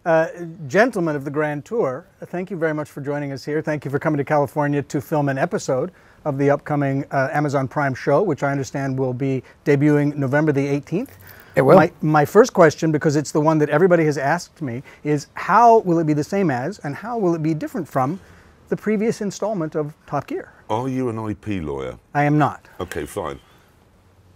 Gentlemen of the Grand Tour, thank you very much for joining us here. Thank you for coming to California to film an episode of the upcoming Amazon Prime show, which I understand will be debuting November the 18th. It will. My first question, because it's the one that everybody has asked me, is how will it be the same as, and how will it be different from the previous installment of Top Gear? Are you an IP lawyer? I am not. Okay, fine.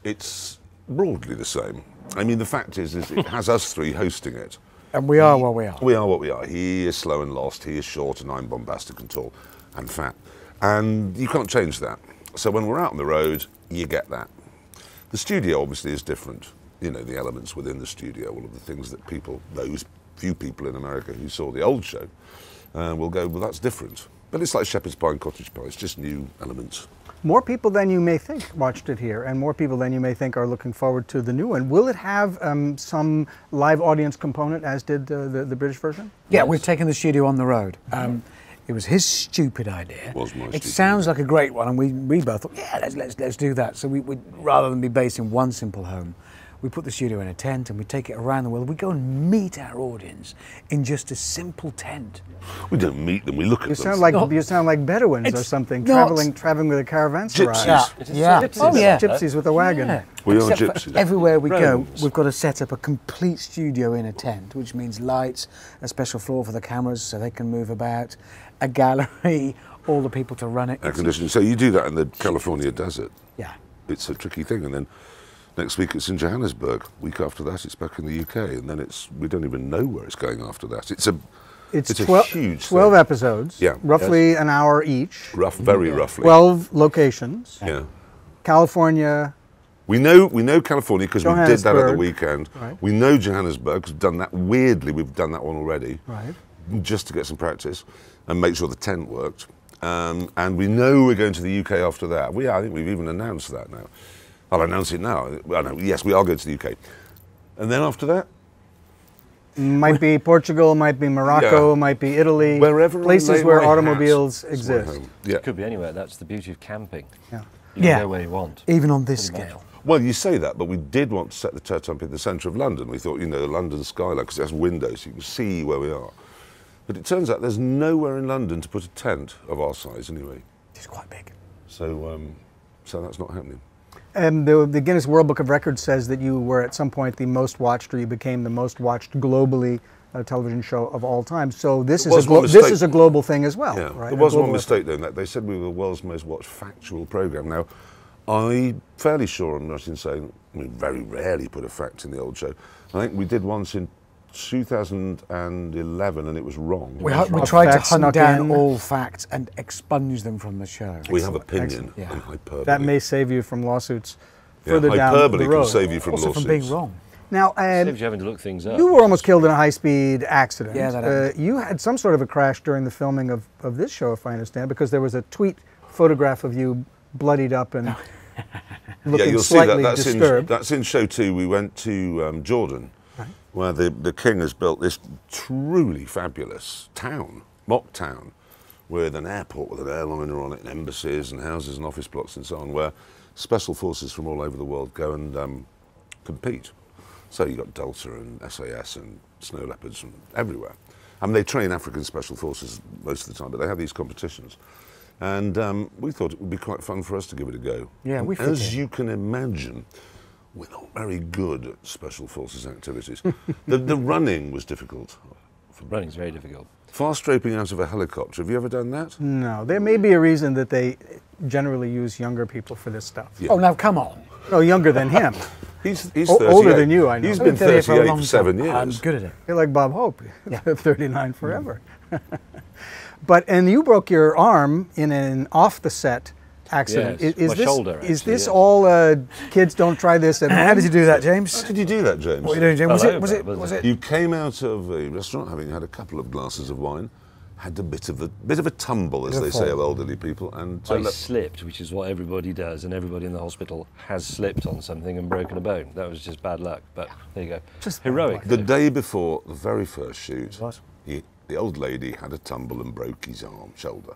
It's broadly the same. I mean, the fact is it has us three hosting it. And we are what we are. We are what we are. He is slow and lost, he is short, and I'm bombastic and tall and fat. And you can't change that. So when we're out on the road, you get that. The studio obviously is different. You know, the elements within the studio, all of the things that people, those few people in America who saw the old show, will go, well, that's different. But it's like shepherd's pie and cottage pie, it's just new elements. More people than you may think watched it here, and more people than you may think are looking forward to the new one. Will it have some live audience component, as did the British version? Yeah, we've taken the studio on the road. It was his stupid idea. It was my It stupid sounds like a great one, and we both thought, yeah, let's do that. So we rather than be based in one simple home, we put the studio in a tent and we take it around the world. We go and meet our audience in just a simple tent. We don't meet them, we look at them. You sound like Bedouins or something, traveling with a caravanserai. Gypsies. Yeah. Gypsies. Oh, yeah. Gypsies with a wagon. Yeah. We are Except gypsies. for everywhere we go, Romans. we've got to set up a complete studio in a tent, which means lights, a special floor for the cameras so they can move about, a gallery, all the people to run it. Air conditioning. So you do that in the California desert. Yeah. It's a tricky thing, and then next week it's in Johannesburg. Week after that it's back in the UK, and then we don't even know where it's going after that. It's a huge 12 thing. episodes, Yeah. roughly an hour each. Very roughly. 12 locations. Yeah. California. We know California because we did that at the Johannesburg. weekend. Right. We know Johannesburg because we've done that. Weirdly, we've done that one already. Right. Just to get some practice and make sure the tent worked. And we know we're going to the UK after that. I think we've even announced that now. I'll announce it now. Well, no, yes, we are going to the UK. And then after that? Might be Portugal, might be Morocco, Yeah. might be Italy. Wherever I places lay where my automobiles hat is my exist. home. Yeah. It could be anywhere. That's the beauty of camping. Yeah. You can go where you want. Even on this Pretty much. scale. Well, you say that, but we did want to set the tent up in the centre of London. We thought, the London skyline, because it has windows, so you can see where we are. But it turns out there's nowhere in London to put a tent of our size anyway. It's quite big. So that's not happening. The Guinness World Book of Records says that you were at some point the most watched, or you became the most watched globally television show of all time. So this is a global thing as well, Yeah. right? There was one mistake though, in that they said we were the world's most watched factual programme. Now, I'm fairly sure I'm not in saying, we very rarely put a fact in the old show. I think we did once in 2011 and it was wrong. We tried to Facts hunt snuck down in. all facts and expunge them from the show. We have opinion Excellent. Yeah. and hyperbole. That may save you from lawsuits Yeah, further down the hyperbole road. can save you from Also lawsuits. from being wrong. Now, Saves you having to look things up. you were almost killed in a high-speed accident. Yeah, that happened. You had some sort of a crash during the filming of this show, if I understand, because there was a tweet photograph of you bloodied up and looking you'll see that. slightly disturbed. That's in show 2. We went to Jordan, where the king has built this truly fabulous town, mock town, with an airport with an airliner on it, and embassies and houses and office blocks and so on, where special forces from all over the world go and compete. So you've got Delta and SAS and Snow Leopards from everywhere. I mean, they train African special forces most of the time, but they have these competitions. And we thought it would be quite fun for us to give it a go. Yeah, we fit As in. you can imagine, we're not very good at special forces activities. the running was difficult. Running's very difficult. Fast roping out of a helicopter, have you ever done that? No, there may be a reason that they generally use younger people for this stuff. Yeah. Oh, now come on. No, younger than him. He's Older 38. than you, I know. He's I've been 38 for a 38 long for 7 time. years. I'm good at it. You're like Bob Hope, Yeah. 39 forever. And you broke your arm in an off-the-set accident. Yes, my shoulder, Is actually, this yes. all kids don't try this at home? How did you do that, James? How did you do that, James? What are you doing, James? Hello, Was it? You came out of a restaurant having had a couple of glasses of wine, had a bit of a tumble, as Bit they of say fall. of elderly people, and I slipped, which is what everybody does, and everybody in the hospital has slipped on something and broken a bone. That was just bad luck, but there you go. Just heroic. the day before the very first shoot, What? the old lady had a tumble and broke his shoulder.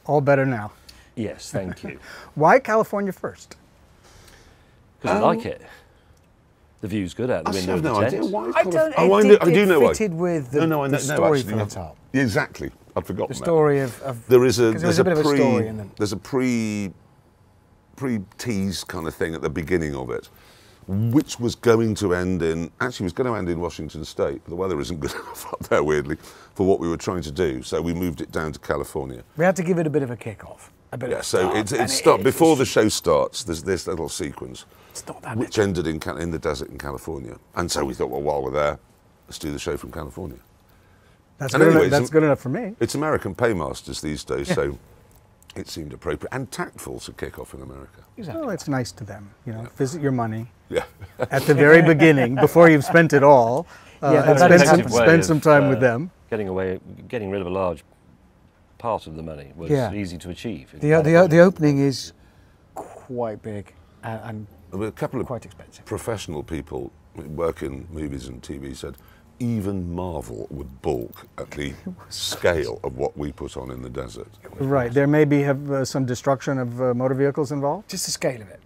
All better now. Yes, thank you. Why California first? Because I like it. The view's good out the I window have of no the idea tent. why it's I called don't. I do know why. It fitted with the, I the know, story actually, from the top. Yeah, exactly. I'd forgotten The that. story of There is 'cause there's a bit of a story in them. There's a pre-tease kind of thing at the beginning of it, which was going to end in, actually was going to end in Washington State, but the weather isn't good enough up there, weirdly, for what we were trying to do, so we moved it down to California. We had to give it a bit of a kick-off. Yeah, so before the show starts, there's this little sequence, It's not that which ended in the desert in California. And so we thought, well, while we're there, let's do the show from California. That's And good anyways, enough. That's good enough for me. It's American paymasters these days, so it seemed appropriate and tactful to kick off in America. Exactly. Well, it's nice to them. You know, visit your money Yeah. at the very beginning before you've spent it all, and spend some time with them. Getting rid of a large part of the money was easy to achieve. The opening is quite big and A couple of quite expensive. professional people who work in movies and TV said even Marvel would balk at the scale of what we put on in the desert. Right. There may be some destruction of motor vehicles involved. Just the scale of it.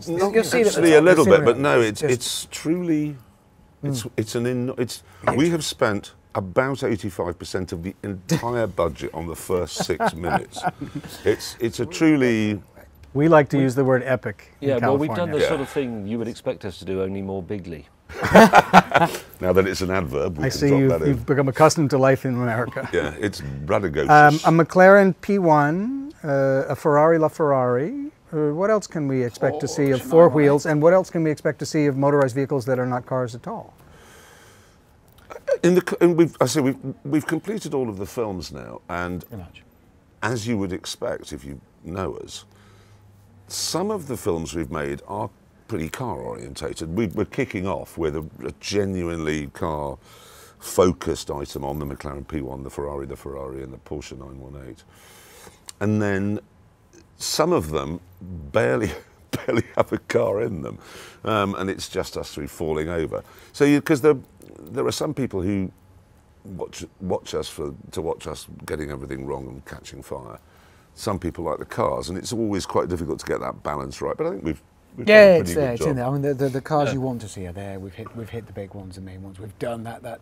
You'll see actually a little bit, but no, it's truly, we have spent about 85% of the entire budget on the first 6 minutes. It's a truly... We like to use the word epic in Yeah, well, California. we've done the sort of thing you would expect us to do, only more bigly. Now that it's an adverb, we I can see drop that in. you've become accustomed to life in America. Yeah, it's braggadocious. A McLaren P1, a Ferrari LaFerrari. What else can we expect to see of four wheels? And what else can we expect to see of motorized vehicles that are not cars at all? We've completed all of the films now, and as you would expect if you know us, some of the films we've made are pretty car orientated. We're kicking off with a genuinely car focused item on the McLaren P1, the Ferrari, and the Porsche 918. And then some of them barely have a car in them, and it's just us three falling over. So because there are some people who watch us getting everything wrong and catching fire. Some people like the cars, and it's always quite difficult to get that balance right. But I think we've done a pretty good it's job. in there. I mean, the cars you want to see are there. We've hit the big ones, the main ones. We've done that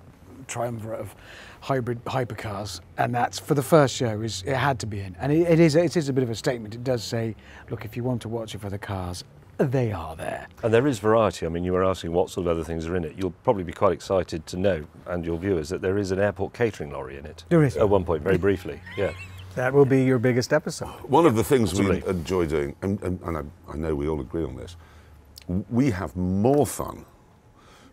triumvirate of hybrid hypercars, and that's for the first show. It had to be in, and it is a bit of a statement. It does say, look, if you want to watch it for the cars, they are there. And there is variety. I mean, you were asking what sort of other things are in it. You'll probably be quite excited to know, and your viewers, that there is an airport catering lorry in it. There is. At one point, very briefly, yeah. That will be your biggest episode. One of the things we Absolutely. enjoy doing, and I know we all agree on this, we have more fun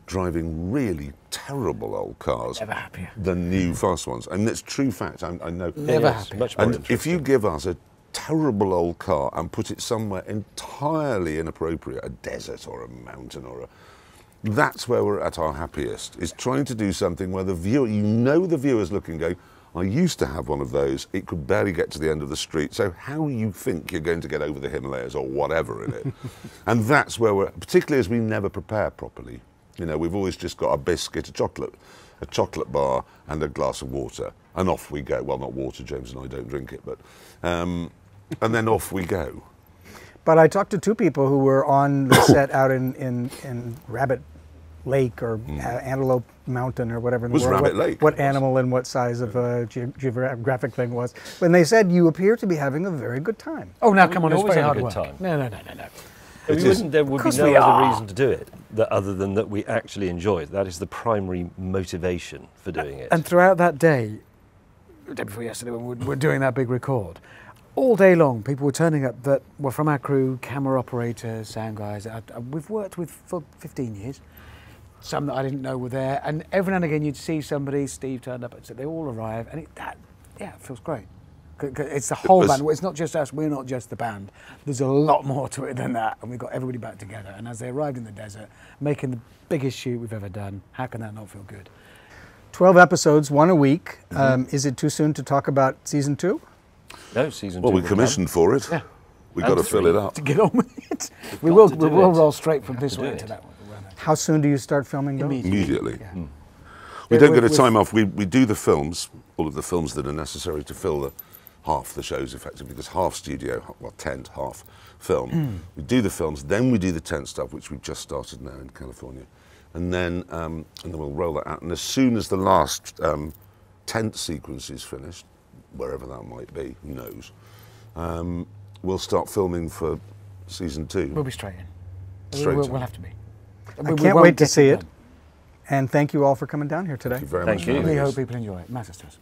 driving really terrible old cars Never happier. than new fast ones. And that's true fact, I know. Never Yes, happier. much more And interesting. if you give us a terrible old car and put it somewhere entirely inappropriate, a desert or a mountain that's where we're at our happiest, is trying to do something where the viewer, the viewer's looking going, I used to have one of those, it could barely get to the end of the street, so how do you think you're going to get over the Himalayas or whatever in it? And that's where we're, particularly as we never prepare properly. You know, we've always just got a biscuit, a chocolate bar and a glass of water, and off we go. Well, not water, James and I don't drink it, but, and then off we go. But I talked to two people who were on the set out in Rabbit Lake or Antelope Mountain or whatever in the Was world. Rabbit Lake? What animal and what size of geographic thing was. When they said you appear to be having a very good time. Oh, now come on, We it's always very have hard a work. good time. No. There would be course no we other are. reason to do it other than that we actually enjoy it. That is the primary motivation for doing it. And throughout that day, the day before yesterday, when we were doing that big record, all day long, people were turning up that were from our crew, camera operators, sound guys. We've worked with for 15 years. Some that I didn't know were there, and every now and again you'd see somebody. Steve turned up, and so they all arrive, and it feels great. It's the whole band. It's not just us. We're not just the band. There's a lot more to it than that, and we got everybody back together. And as they arrived in the desert, making the biggest shoot we've ever done, how can that not feel good? 12 episodes, one a week. Is it too soon to talk about season 2? No, season 2. Well, we will commissioned for it. Yeah. We've got to fill it up. To get on with it, we got will to do roll straight from Have this to do one it. to that one. How soon do you start filming those? Immediately. Yeah. We Yeah, don't get a with- time off. We do the films, all of the films that are necessary to fill half the shows effectively, because half studio, well, tent, half film. We do the films, then we do the tent stuff, which we've just started now in California. and then we'll roll that out. And as soon as the last tent sequence is finished, wherever that might be, who knows, we'll start filming for season 2. We'll be straight in. We'll have to be. I can't wait to see it. And thank you all for coming down here today. Thank you very Thank much. you. We hope people enjoy it. Massive stress.